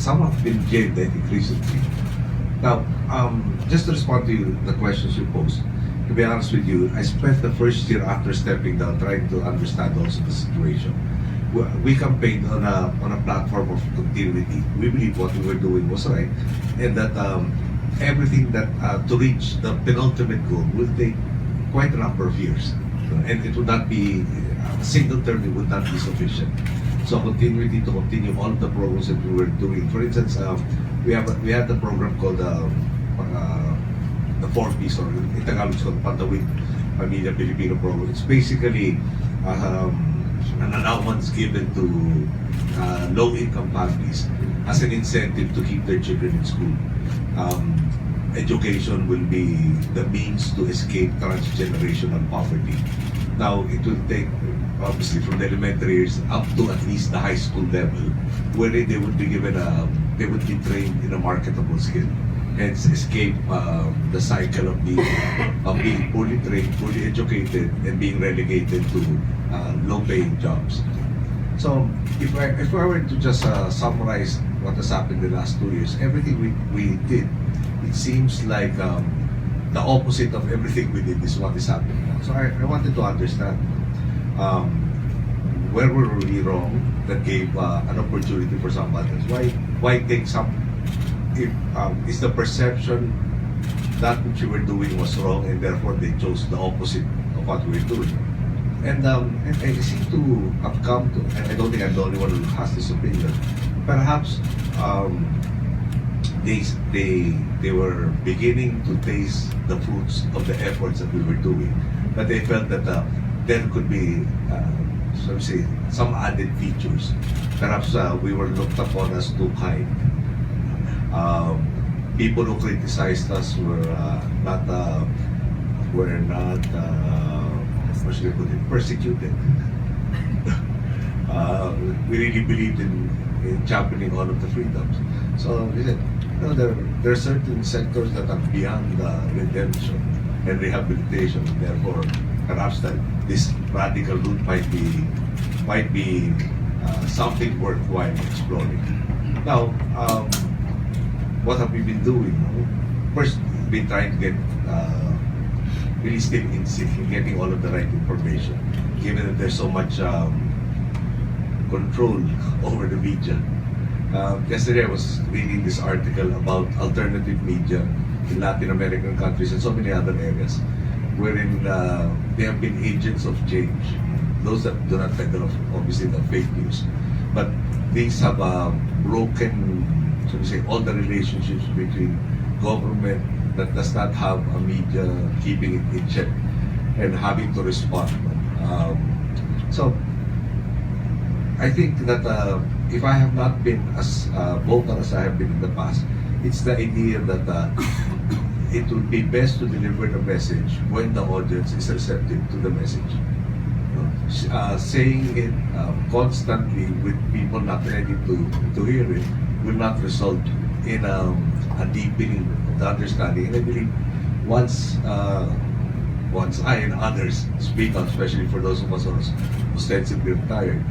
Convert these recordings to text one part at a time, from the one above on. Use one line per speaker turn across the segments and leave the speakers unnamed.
some have been jailed, I think, recently. Now, just to respond to the questions you posed, to be honest with you, I spent the first year after stepping down trying to understand also the situation. We campaigned on a platform of continuity. We believe what we were doing was right, and that everything that to reach the penultimate goal will take quite a number of years, and it would not be a single term. It would not be sufficient. So continuity to continue all of the programs that we were doing. For instance, we had the program called the 4Ps, or in Tagalog it's called Pantawid Pamilya Pilipino program. It's basically an allowance given to low-income families as an incentive to keep their children in school. Education will be the means to escape transgenerational poverty. Now, it will take, obviously, from the elementary years up to at least the high school level, where they would be given they would be trained in a marketable skill. Hence, escape the cycle of being poorly trained, poorly educated, and being relegated to low-paying jobs. So, if I were to just summarize what has happened in the last 2 years, everything we did, it seems like the opposite of everything we did is what is happening now. So I wanted to understand where were we wrong that gave an opportunity for some others. Why take some? If is the perception that which we were doing was wrong, and therefore they chose the opposite of what we were doing. And I seem to have come to, and I don't think I'm the only one who has this opinion. Perhaps they were beginning to taste the fruits of the efforts that we were doing, but they felt that there could be so to say some added features. Perhaps we were looked upon as too kind. People who criticized us were not how should I put it, persecuted. We really believed in championing all of the freedoms. So we said, there are certain sectors that are beyond redemption and rehabilitation. Therefore, perhaps that this radical route might be something worthwhile exploring. Now, what have we been doing? First, we've been trying to get really still in getting all of the right information, given that there's so much control over the media. Yesterday I was reading this article about alternative media in Latin American countries and so many other areas, wherein they have been agents of change. Those that do not peddle, obviously, the fake news, but these have broken, so to say, all the relationships between government that does not have a media keeping it in check and having to respond. So I think that if I have not been as vocal as I have been in the past, it's the idea that it would be best to deliver the message when the audience is receptive to the message. Saying it constantly with people not ready to hear it will not result in a deepening of the understanding. And I believe once I and others speak out, especially for those of us who are ostensibly retired,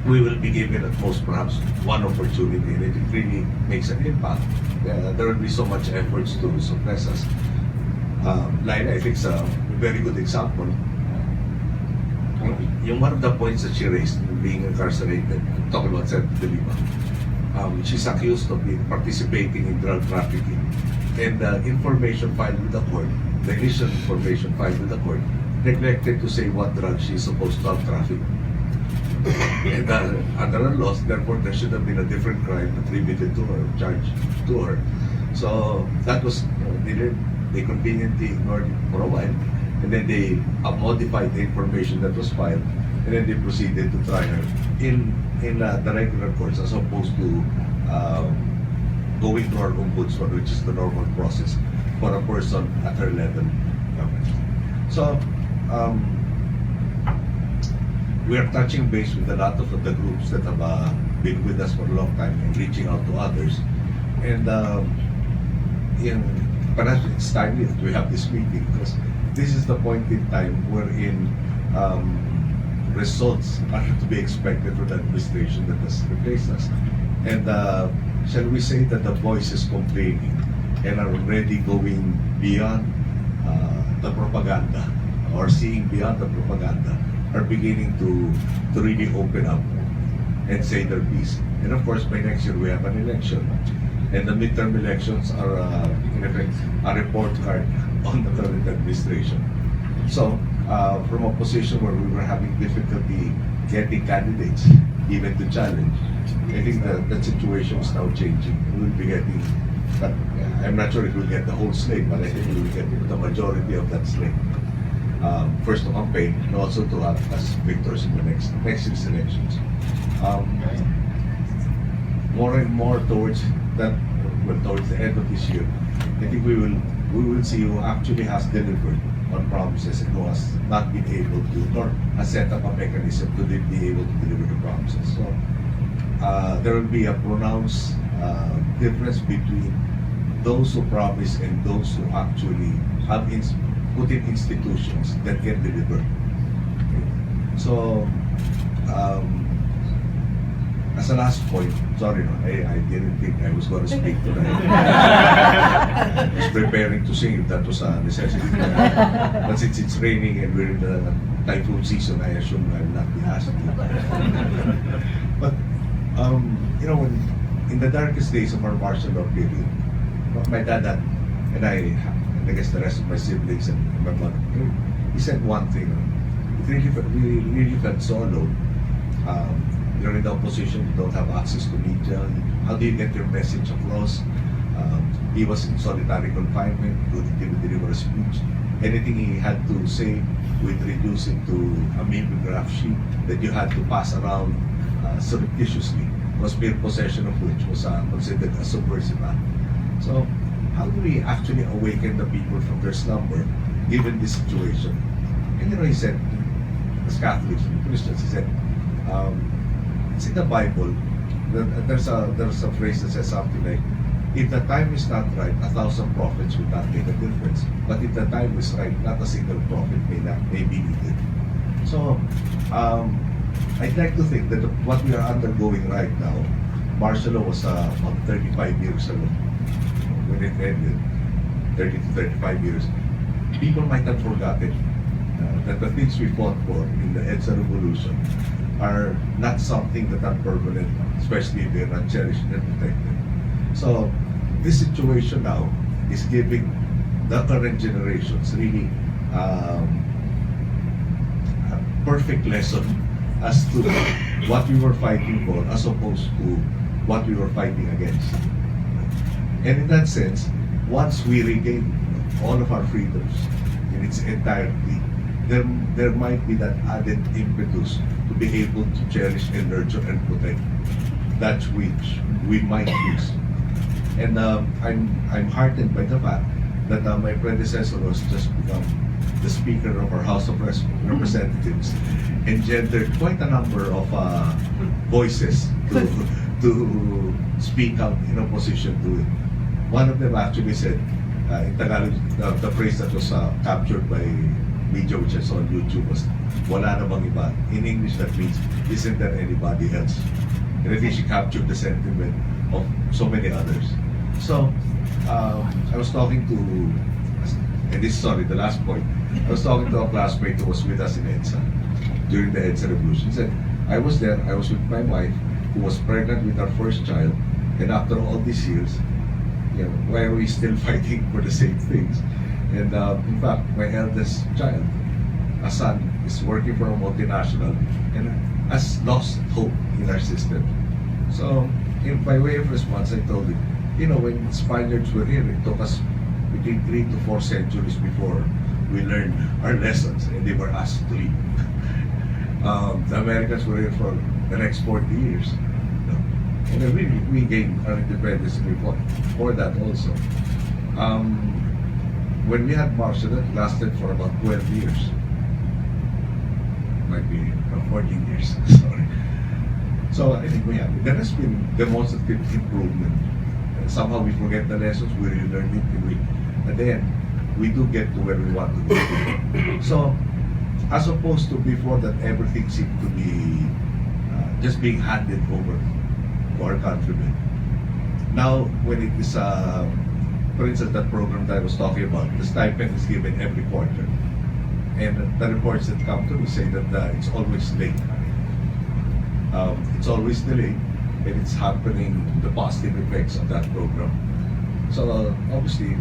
we will be given at most perhaps one opportunity, and it really makes an impact. There will be so much efforts to suppress us. Leila, I think, is a very good example. Yung one of the points that she raised, being incarcerated, talking about Sen Leila, she's accused of participating in drug trafficking. And the information filed with the court, the initial information filed with the court, neglected to say what drug she's supposed to have trafficked. And under the laws, therefore, there should have been a different crime attributed to her, charged to her. So that was, they conveniently ignored it for a while, and then they modified the information that was filed, and then they proceeded to try her in the regular courts as opposed to going to our ombudsman, which is the normal process for a person at her level. So we are touching base with a lot of the groups that have been with us for a long time and reaching out to others. And perhaps it's timely that we have this meeting, because this is the point in time wherein results are to be expected from the administration that has replaced us. And shall we say that the voices complaining and are already going beyond the propaganda, or seeing beyond the propaganda, are beginning to really open up and say their piece. And of course, by next year we have an election. And the midterm elections are, in effect, a report card on the current administration. So, from a position where we were having difficulty getting candidates, even to challenge, I think that situation is now changing. We will be getting, but I'm not sure if we'll get the whole slate, but I think we will get the majority of that slate. First to campaign, and also to have as victors in the next year's elections. More and more towards that, well, towards the end of this year, I think we will see who actually has delivered on promises and who has not been able to, nor has set up a mechanism to be able to deliver the promises. So there will be a pronounced difference between those who promise and those who actually have put in institutions that can deliver. Okay. So, as a last point, sorry, no, I didn't think I was going to speak tonight. I was preparing to sing if that was a necessity. But since it's raining and we're in the typhoon season, I assume I will not be asked to. But, you know, when, in the darkest days of our martial law period, my dad and I guess the rest of my siblings and my mother, he said one thing. We really felt so alone. You're in the opposition, you don't have access to media. How do you get your message across? He was in solitary confinement, couldn't even deliver a speech. Anything he had to say, we'd reduce it to a mimeograph sheet that you had to pass around surreptitiously, was mere possession of which was considered a subversive act. So, how do we actually awaken the people from their slumber, given this situation? And you know, he said, as Catholics and Christians, he said, it's in the Bible, there's a phrase that says something like, if the time is not right, 1,000 prophets will not make a difference. But if the time is right, not a single prophet may be needed. So, I'd like to think that what we are undergoing right now, martial law was about 35 years ago, when it ended, 30 to 35 years. People might have forgotten that the things we fought for in the EDSA revolution are not something that are permanent, especially if they're not cherished and protected. So this situation now is giving the current generations really a perfect lesson as to what we were fighting for as opposed to what we were fighting against. And in that sense, once we regain all of our freedoms in its entirety, there might be that added impetus to be able to cherish and nurture and protect that which we might lose. And I'm heartened by the fact that my predecessor was just become the Speaker of our House of Representatives, engendered quite a number of voices to speak out in opposition to it. One of them actually said, in Tagalog, the phrase that was captured by media which I saw on YouTube was, wala na bang iba? In English that means, isn't there anybody else? And I think she captured the sentiment of so many others. So, I was talking to, and this, sorry, the last point, I was talking to a classmate who was with us in EDSA, during the EDSA revolution. He said, I was there, I was with my wife, who was pregnant with our first child, and after all these years, you know, why are we still fighting for the same things? And in fact, my eldest child, a son, is working for a multinational and has lost hope in our system. So, by way of response, I told him, you know, when Spaniards were here, it took us between 3 to 4 centuries before we learned our lessons and they were asked to leave. The Americans were here for the next 40 years. And really, we gained our independence and we fought for that also. When we had martial law, it lasted for about 12 years. Might be 14 years, sorry. So I think we have it. There has been demonstrative improvement. Somehow we forget the lessons, we really learn it, and at the end, we do get to where we want to go. So, As opposed to before that everything seemed to be just being handed over to our countrymen. Now, when it is, for instance, that program that I was talking about, the stipend is given every quarter. And the reports that come to me say that it's always late. It's always delayed, and it's happening, the positive effects of that program. So obviously,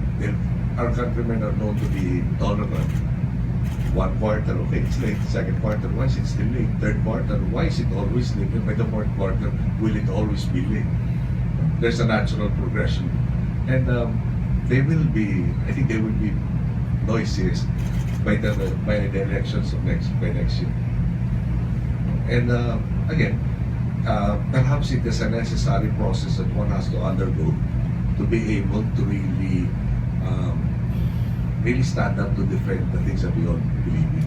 our countrymen are known to be tolerant. One quarter, okay, it's late. Second quarter, why is it still late? Third quarter, why is it always late? And by the fourth quarter, will it always be late? There's a natural progression. And they will be, I think they will be noisiest by the elections of next year. And again, perhaps it is a necessary process that one has to undergo to be able to really stand up to defend the things that we all believe in.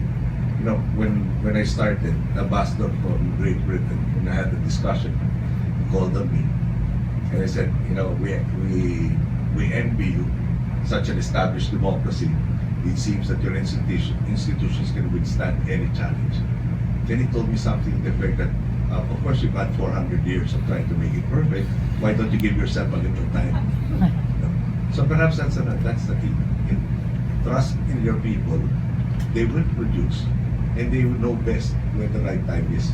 You know, when I started, the ambassador from Great Britain, when I had the discussion, he called on me, and I said, you know, we envy you, such an established democracy. It seems that your institutions can withstand any challenge. Then he told me something in the effect that, of course, you've had 400 years of trying to make it perfect. Why don't you give yourself a little time? So perhaps that's the key. Trust in your people. They will produce, and they will know best when the right time is.